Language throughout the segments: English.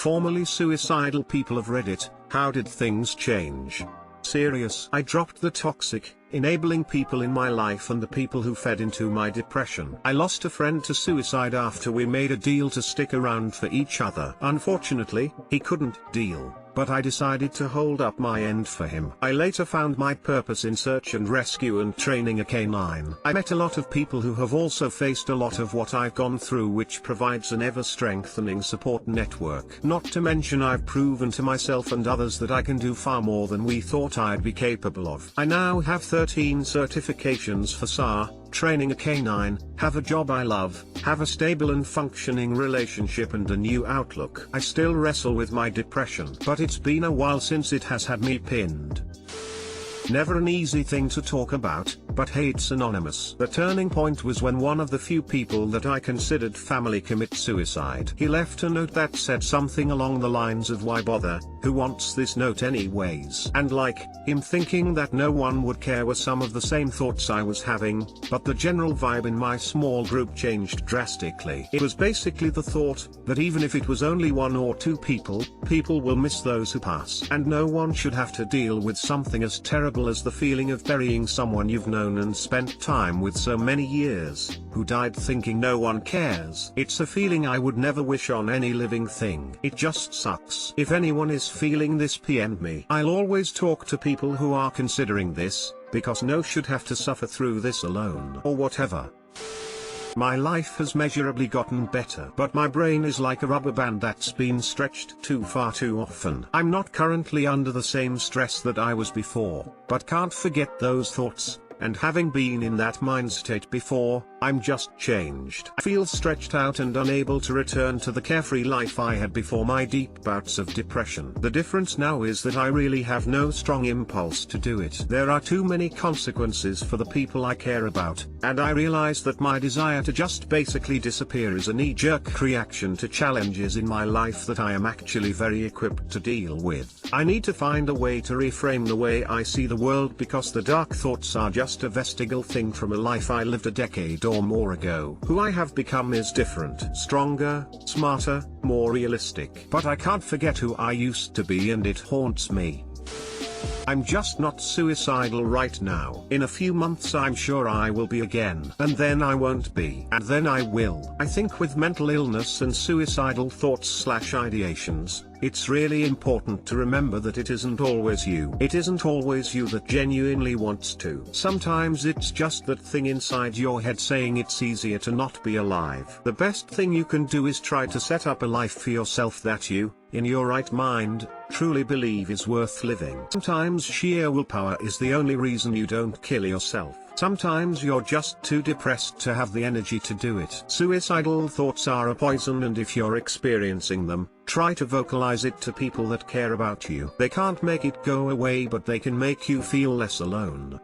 Formerly suicidal people of Reddit, how did things change? Serious. I dropped the toxic, enabling people in my life and the people who fed into my depression. I lost a friend to suicide after we made a deal to stick around for each other. Unfortunately, he couldn't deal, but I decided to hold up my end for him. I later found my purpose in search and rescue and training a canine. I met a lot of people who have also faced a lot of what I've gone through, which provides an ever-strengthening support network. Not to mention I've proven to myself and others that I can do far more than we thought I'd be capable of. I now have 13 certifications for SAR, training a canine, have a job I love, have a stable and functioning relationship and a new outlook. I still wrestle with my depression, but it's been a while since it has had me pinned. Never an easy thing to talk about, but hey, it's anonymous. The turning point was when one of the few people that I considered family commit suicide. He left a note that said something along the lines of "Why bother, who wants this note anyways?" And like, him thinking that no one would care were some of the same thoughts I was having, but the general vibe in my small group changed drastically. It was basically the thought, that even if it was only one or two people, people will miss those who pass. And no one should have to deal with something as terrible as the feeling of burying someone you've known and spent time with so many years, who died thinking no one cares. It's a feeling I would never wish on any living thing. It just sucks. If anyone is feeling this, PM me. I'll always talk to people who are considering this, because no should have to suffer through this alone. Or whatever. My life has measurably gotten better, but my brain is like a rubber band that's been stretched too far too often. I'm not currently under the same stress that I was before, but can't forget those thoughts, and having been in that mind state before, I'm just changed. I feel stretched out and unable to return to the carefree life I had before my deep bouts of depression. The difference now is that I really have no strong impulse to do it. There are too many consequences for the people I care about, and I realize that my desire to just basically disappear is a knee-jerk reaction to challenges in my life that I am actually very equipped to deal with. I need to find a way to reframe the way I see the world, because the dark thoughts are just a vestigial thing from a life I lived a decade or more ago. Who I have become is different, stronger, smarter, more realistic. But I can't forget who I used to be, and it haunts me. I'm just not suicidal right now. In a few months I'm sure I will be again. And then I won't be. And then I will. I think with mental illness and suicidal thoughts/ideations, it's really important to remember that it isn't always you. It isn't always you that genuinely wants to. Sometimes it's just that thing inside your head saying it's easier to not be alive. The best thing you can do is try to set up a life for yourself that you, in your right mind, truly believe is worth living. Sometimes sheer willpower is the only reason you don't kill yourself. Sometimes you're just too depressed to have the energy to do it. Suicidal thoughts are a poison, and if you're experiencing them, try to vocalize it to people that care about you. They can't make it go away, but they can make you feel less alone.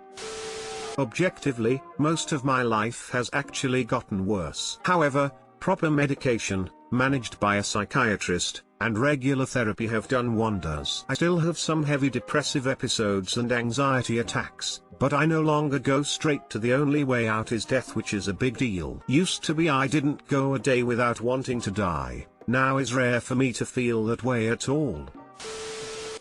Objectively, most of my life has actually gotten worse. However, proper medication, managed by a psychiatrist, and regular therapy have done wonders. I still have some heavy depressive episodes and anxiety attacks, but I no longer go straight to the only way out is death, which is a big deal. Used to be I didn't go a day without wanting to die. Now is rare for me to feel that way at all.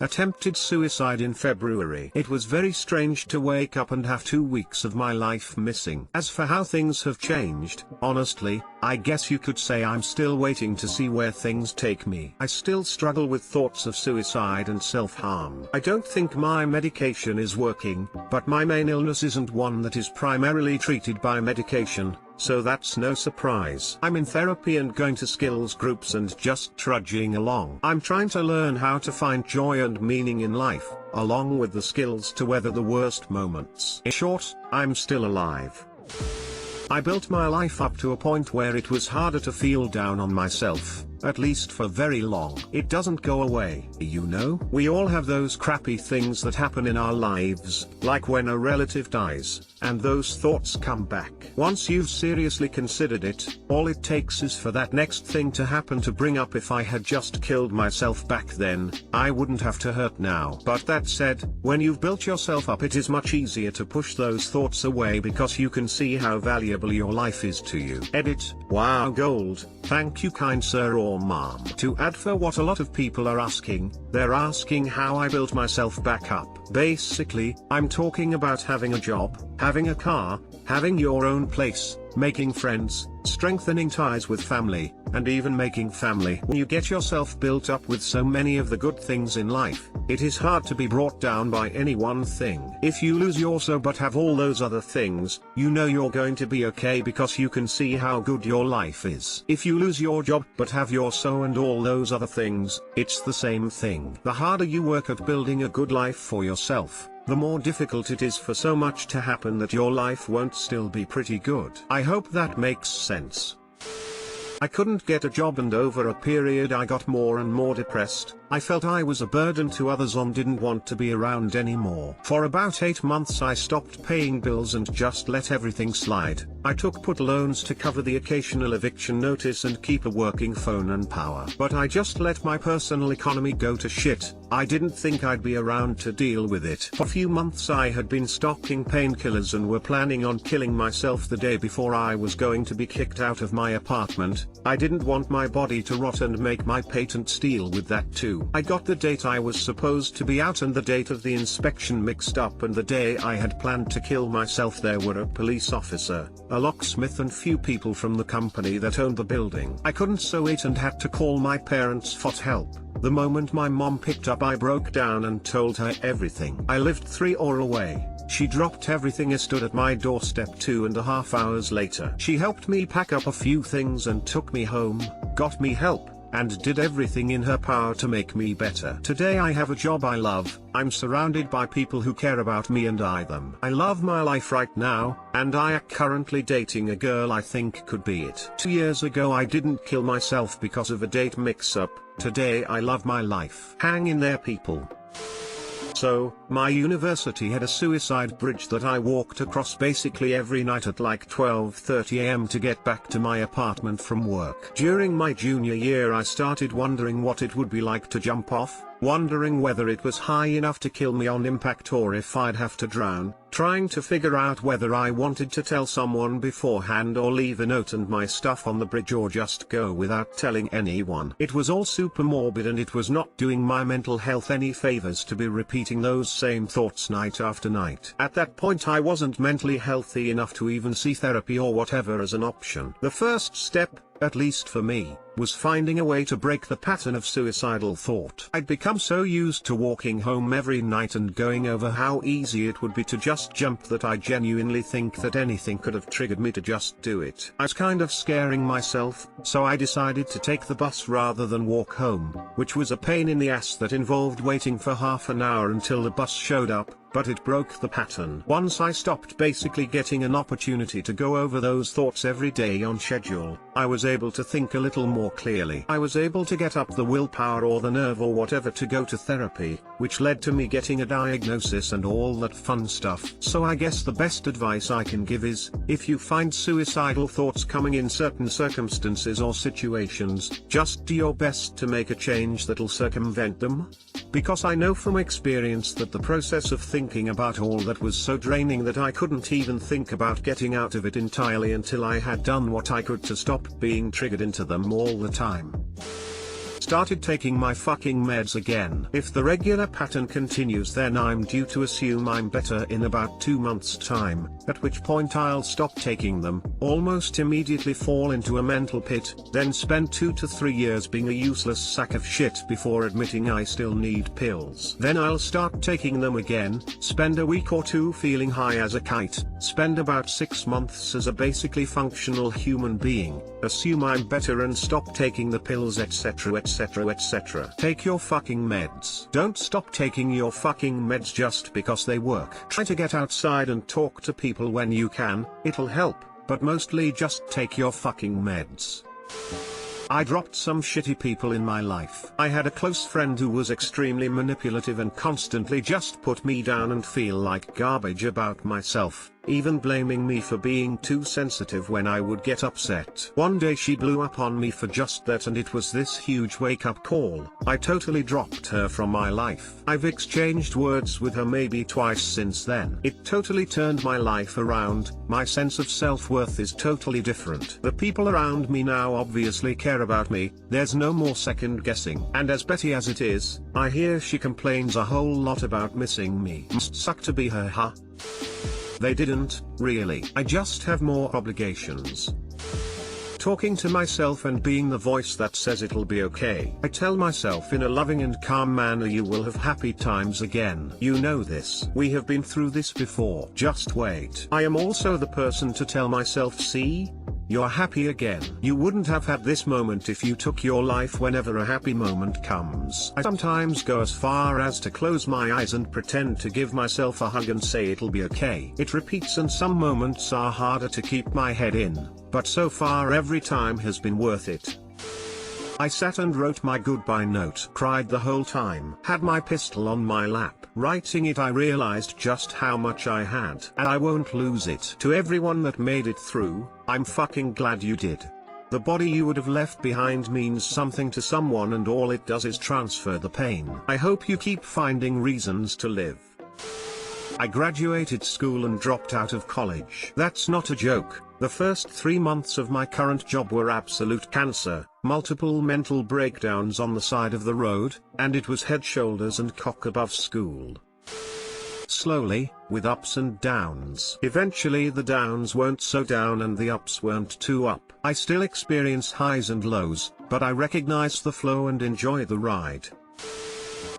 Attempted suicide in February. It was very strange to wake up and have 2 weeks of my life missing. As for how things have changed, honestly, I guess you could say I'm still waiting to see where things take me. I still struggle with thoughts of suicide and self-harm. I don't think my medication is working, but my main illness isn't one that is primarily treated by medication, so that's no surprise. I'm in therapy and going to skills groups and just trudging along. I'm trying to learn how to find joy and meaning in life, along with the skills to weather the worst moments. In short, I'm still alive. I built my life up to a point where it was harder to feel down on myself, at least for very long. It doesn't go away, you know? We all have those crappy things that happen in our lives, like when a relative dies, and those thoughts come back. Once you've seriously considered it, all it takes is for that next thing to happen to bring up, if I had just killed myself back then, I wouldn't have to hurt now. But that said, when you've built yourself up, it is much easier to push those thoughts away, because you can see how valuable your life is to you. Edit. Wow, gold. Thank you, kind sir. Or your mom. To add for what a lot of people are asking, they're asking how I built myself back up. Basically, I'm talking about having a job, having a car, having your own place, making friends, strengthening ties with family, and even making family. When you get yourself built up with so many of the good things in life, it is hard to be brought down by any one thing. If you lose your so but have all those other things, you know you're going to be okay because you can see how good your life is. If you lose your job but have your so and all those other things, it's the same thing. The harder you work at building a good life for yourself, the more difficult it is for so much to happen that your life won't still be pretty good. I hope that makes sense. I couldn't get a job, and over a period I got more and more depressed. I felt I was a burden to others and didn't want to be around anymore. For about 8 months I stopped paying bills and just let everything slide. I took put loans to cover the occasional eviction notice and keep a working phone and power. But I just let my personal economy go to shit. I didn't think I'd be around to deal with it. For a few months I had been stocking painkillers and were planning on killing myself the day before I was going to be kicked out of my apartment. I didn't want my body to rot and make my patents deal with that too. I got the date I was supposed to be out and the date of the inspection mixed up, and the day I had planned to kill myself there were a police officer, a locksmith and few people from the company that owned the building. I couldn't so it and had to call my parents for help. The moment my mom picked up I broke down and told her everything. I lived 3 hours away. She dropped everything and stood at my doorstep 2.5 hours later. She helped me pack up a few things and took me home, got me help, and did everything in her power to make me better. Today I have a job I love, I'm surrounded by people who care about me and I them. I love my life right now, and I am currently dating a girl I think could be it. 2 years ago I didn't kill myself because of a date mix-up. Today I love my life. Hang in there, people. So, my university had a suicide bridge that I walked across basically every night at like 12:30 AM to get back to my apartment from work. During my junior year I started wondering what it would be like to jump off, wondering whether it was high enough to kill me on impact or if I'd have to drown, trying to figure out whether I wanted to tell someone beforehand or leave a note and my stuff on the bridge or just go without telling anyone. It was all super morbid and it was not doing my mental health any favors to be repeating those same thoughts night after night. At that point I wasn't mentally healthy enough to even see therapy or whatever as an option. The first step, at least for me, was finding a way to break the pattern of suicidal thought. I'd become so used to walking home every night and going over how easy it would be to just jump that I genuinely think that anything could have triggered me to just do it. I was kind of scaring myself, so I decided to take the bus rather than walk home, which was a pain in the ass that involved waiting for half an hour until the bus showed up, but it broke the pattern. Once I stopped basically getting an opportunity to go over those thoughts every day on schedule, I was able to think a little more clearly. I was able to get up the willpower or the nerve or whatever to go to therapy, which led to me getting a diagnosis and all that fun stuff. So I guess the best advice I can give is, if you find suicidal thoughts coming in certain circumstances or situations, just do your best to make a change that'll circumvent them. Because I know from experience that the process of thinking about all that was so draining that I couldn't even think about getting out of it entirely until I had done what I could to stop being triggered into them all the time. Started taking my fucking meds again. If the regular pattern continues, then I'm due to assume I'm better in about 2 months' time, at which point I'll stop taking them, almost immediately fall into a mental pit, then spend 2 to 3 years being a useless sack of shit before admitting I still need pills. Then I'll start taking them again, spend a week or 2 feeling high as a kite, spend about 6 months as a basically functional human being, assume I'm better and stop taking the pills, etc. etc. Take your fucking meds. Don't stop taking your fucking meds just because they work. Try to get outside and talk to people when you can, it'll help, but mostly just take your fucking meds. I dropped some shitty people in my life. I had a close friend who was extremely manipulative and constantly just put me down and feel like garbage about myself. even blaming me for being too sensitive when I would get upset. One day she blew up on me for just that, and it was this huge wake-up call. I totally dropped her from my life. I've exchanged words with her maybe twice since then. It totally turned my life around. My sense of self-worth is totally different. The people around me now obviously care about me. There's no more second guessing. And as petty as it is, I hear she complains a whole lot about missing me. Must suck to be her, huh? They didn't, really. I just have more obligations. Talking to myself and being the voice that says it'll be okay. I tell myself in a loving and calm manner, you will have happy times again. You know this. We have been through this before. Just wait. I am also the person to tell myself, see? You're happy again. You wouldn't have had this moment if you took your life whenever a happy moment comes. I sometimes go as far as to close my eyes and pretend to give myself a hug and say it'll be okay. It repeats, and some moments are harder to keep my head in, but so far every time has been worth it. I sat and wrote my goodbye note, cried the whole time, had my pistol on my lap. Writing it I realized just how much I had, and I won't lose it. To everyone that made it through, I'm fucking glad you did. The body you would have left behind means something to someone, and all it does is transfer the pain. I hope you keep finding reasons to live. I graduated school and dropped out of college. That's not a joke. The first 3 months of my current job were absolute cancer, multiple mental breakdowns on the side of the road, and it was head, shoulders and cock above school. Slowly, with ups and downs. Eventually the downs weren't so down and the ups weren't too up. I still experience highs and lows, but I recognize the flow and enjoy the ride.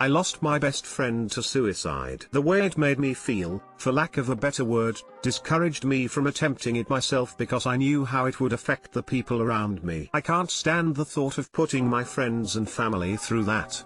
I lost my best friend to suicide. The way it made me feel, for lack of a better word, discouraged me from attempting it myself because I knew how it would affect the people around me. I can't stand the thought of putting my friends and family through that.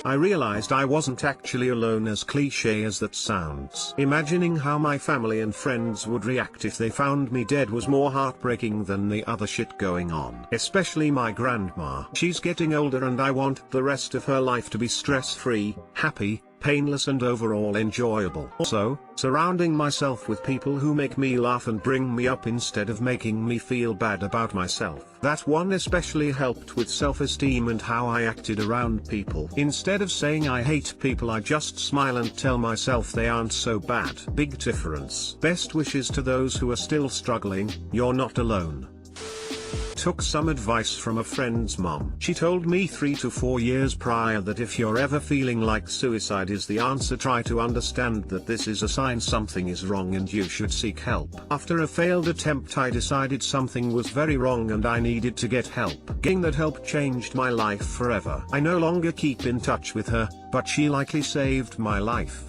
I realized I wasn't actually alone, as cliche as that sounds. Imagining how my family and friends would react if they found me dead was more heartbreaking than the other shit going on. Especially my grandma. She's getting older and I want the rest of her life to be stress-free, happy, painless and overall enjoyable. Also, surrounding myself with people who make me laugh and bring me up instead of making me feel bad about myself. That one especially helped with self-esteem and how I acted around people. Instead of saying I hate people, I just smile and tell myself they aren't so bad. Big difference. Best wishes to those who are still struggling. You're not alone. Took some advice from a friend's mom. She told me 3 to 4 years prior that if you're ever feeling like suicide is the answer, try to understand that this is a sign something is wrong and you should seek help. After a failed attempt I decided something was very wrong and I needed to get help. Getting that help changed my life forever. I no longer keep in touch with her, but she likely saved my life.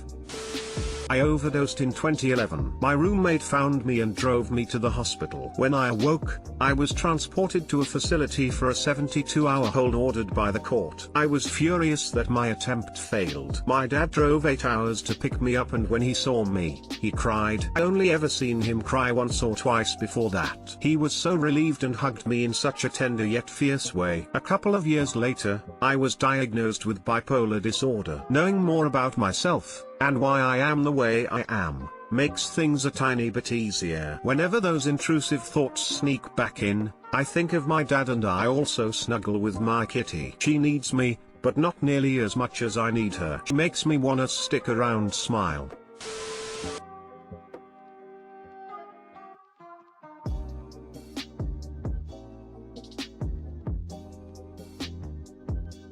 I overdosed in 2011. My roommate found me and drove me to the hospital. When I awoke, I was transported to a facility for a 72-hour hold ordered by the court. I was furious that my attempt failed. My dad drove 8 hours to pick me up, and when he saw me, he cried. I only ever seen him cry once or twice before that. He was so relieved and hugged me in such a tender yet fierce way. A couple of years later, I was diagnosed with bipolar disorder. Knowing more about myself, and why I am the way I am, makes things a tiny bit easier. Whenever those intrusive thoughts sneak back in, I think of my dad, and I also snuggle with my kitty. She needs me, but not nearly as much as I need her. She makes me wanna stick around, smile.